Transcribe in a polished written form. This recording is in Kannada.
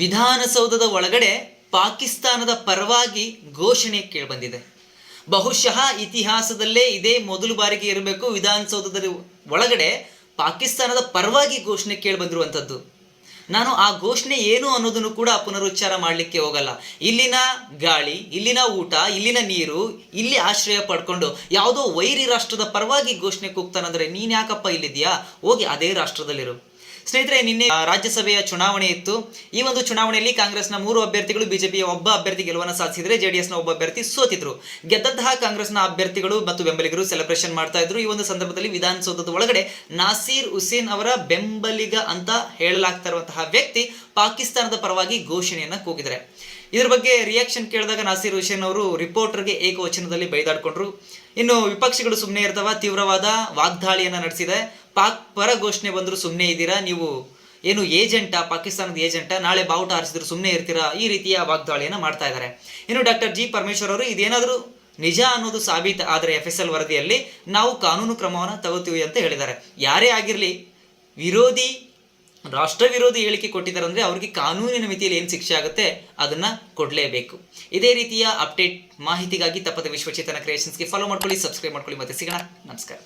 ವಿಧಾನಸೌಧದ ಒಳಗಡೆ ಪಾಕಿಸ್ತಾನದ ಪರವಾಗಿ ಘೋಷಣೆ ಕೇಳಿಬಂದಿದೆ. ಬಹುಶಃ ಇತಿಹಾಸದಲ್ಲೇ ಇದೇ ಮೊದಲು ಬಾರಿಗೆ ಇರಬೇಕು ವಿಧಾನಸೌಧದ ಒಳಗಡೆ ಪಾಕಿಸ್ತಾನದ ಪರವಾಗಿ ಘೋಷಣೆ ಕೇಳಿಬಂದಿರುವಂಥದ್ದು. ನಾನು ಆ ಘೋಷಣೆ ಏನು ಅನ್ನೋದನ್ನು ಕೂಡ ಪುನರುಚ್ಚಾರ ಮಾಡಲಿಕ್ಕೆ ಹೋಗಲ್ಲ. ಇಲ್ಲಿನ ಗಾಳಿ, ಇಲ್ಲಿನ ಊಟ, ಇಲ್ಲಿನ ನೀರು, ಇಲ್ಲಿ ಆಶ್ರಯ ಪಡ್ಕೊಂಡು ಯಾವುದೋ ವೈರಿ ರಾಷ್ಟ್ರದ ಪರವಾಗಿ ಘೋಷಣೆ ಕೂಗ್ತಾನಂದ್ರೆ ನೀನು ಯಾಕಪ್ಪ ಇಲ್ಲಿದೆಯಾ, ಹೋಗಿ ಅದೇ ರಾಷ್ಟ್ರದಲ್ಲಿರು. ಸ್ನೇಹಿತರೆ, ನಿನ್ನೆ ರಾಜ್ಯಸಭೆಯ ಚುನಾವಣೆ ಇತ್ತು. ಈ ಒಂದು ಚುನಾವಣೆಯಲ್ಲಿ ಕಾಂಗ್ರೆಸ್ನ 3 ಅಭ್ಯರ್ಥಿಗಳು, ಬಿಜೆಪಿಯ ಒಬ್ಬ ಅಭ್ಯರ್ಥಿ ಗೆಲುವನ್ನು ಸಾಧಿಸಿದರೆ ಜೆಡಿಎಸ್ನ ಒಬ್ಬ ಅಭ್ಯರ್ಥಿ ಸೋತಿದ್ರು. ಗೆದ್ದಂತಹ ಕಾಂಗ್ರೆಸ್ನ ಅಭ್ಯರ್ಥಿಗಳು ಮತ್ತು ಬೆಂಬಲಿಗರು ಸೆಲೆಬ್ರೇಷನ್ ಮಾಡ್ತಾ ಇದ್ರು. ಈ ಒಂದು ಸಂದರ್ಭದಲ್ಲಿ ವಿಧಾನಸೌಧದ ಒಳಗಡೆ ನಾಸೀರ್ ಹುಸೇನ್ ಅವರ ಬೆಂಬಲಿಗ ಅಂತ ಹೇಳಲಾಗ್ತಾ ಇರುವಂತಹ ವ್ಯಕ್ತಿ ಪಾಕಿಸ್ತಾನದ ಪರವಾಗಿ ಘೋಷಣೆಯನ್ನ ಕೂಗಿದ್ದಾರೆ. ಇದ್ರ ಬಗ್ಗೆ ರಿಯಾಕ್ಷನ್ ಕೇಳಿದಾಗ ನಾಸೀರ್ ಹುಸೇನ್ ಅವರು ರಿಪೋರ್ಟರ್ಗೆ ಏಕವಚನದಲ್ಲಿ ಬೈದಾಡ್ಕೊಂಡ್ರು. ಇನ್ನು ವಿಪಕ್ಷಗಳು ಸುಮ್ಮನೆ ಇರ್ತಾವ, ತೀವ್ರವಾದ ವಾಗ್ದಾಳಿಯನ್ನ ನಡೆಸಿದೆ. ಪಾಕ್ ಪರ ಘೋಷಣೆ ಬಂದ್ರು ಸುಮ್ಮನೆ ಇದ್ದೀರಾ, ನೀವು ಏನು ಏಜೆಂಟಾ, ಪಾಕಿಸ್ತಾನದ ಏಜೆಂಟಾ, ನಾಳೆ ಬಾವುಟ ಹಾರಿಸಿದ್ರು ಸುಮ್ಮನೆ ಇರ್ತೀರಾ, ಈ ರೀತಿಯ ವಾಗ್ದಾಳಿಯನ್ನು ಮಾಡ್ತಾ ಇದ್ದಾರೆ. ಇನ್ನು ಡಾಕ್ಟರ್ ಜಿ ಪರಮೇಶ್ವರ್ ಅವರು ಇದೇನಾದರೂ ನಿಜ ಅನ್ನೋದು ಸಾಬೀತು ಆದರೆ FSL ವರದಿಯಲ್ಲಿ ನಾವು ಕಾನೂನು ಕ್ರಮವನ್ನು ತಗೋತೀವಿ ಅಂತ ಹೇಳಿದ್ದಾರೆ. ಯಾರೇ ಆಗಿರಲಿ, ವಿರೋಧಿ ರಾಷ್ಟ್ರ ವಿರೋಧಿ ಹೇಳಿಕೆ ಕೊಟ್ಟಿದ್ದಾರೆ ಅಂದರೆ ಅವ್ರಿಗೆ ಕಾನೂನಿನ ಮಿತಿಯಲ್ಲಿ ಏನು ಶಿಕ್ಷೆ ಆಗುತ್ತೆ ಅದನ್ನು ಕೊಡಲೇಬೇಕು. ಇದೇ ರೀತಿಯ ಅಪ್ಡೇಟ್ ಮಾಹಿತಿಗಾಗಿ ತಪ್ಪದ ವಿಶ್ವಚೇತನ ಕ್ರಿಯೇಷನ್ಸ್ಗೆ ಫಾಲೋ ಮಾಡ್ಕೊಳ್ಳಿ, ಸಬ್ಸ್ಕ್ರೈಬ್ ಮಾಡ್ಕೊಳ್ಳಿ. ಮತ್ತೆ ಸಿಗೋಣ. ನಮಸ್ಕಾರ.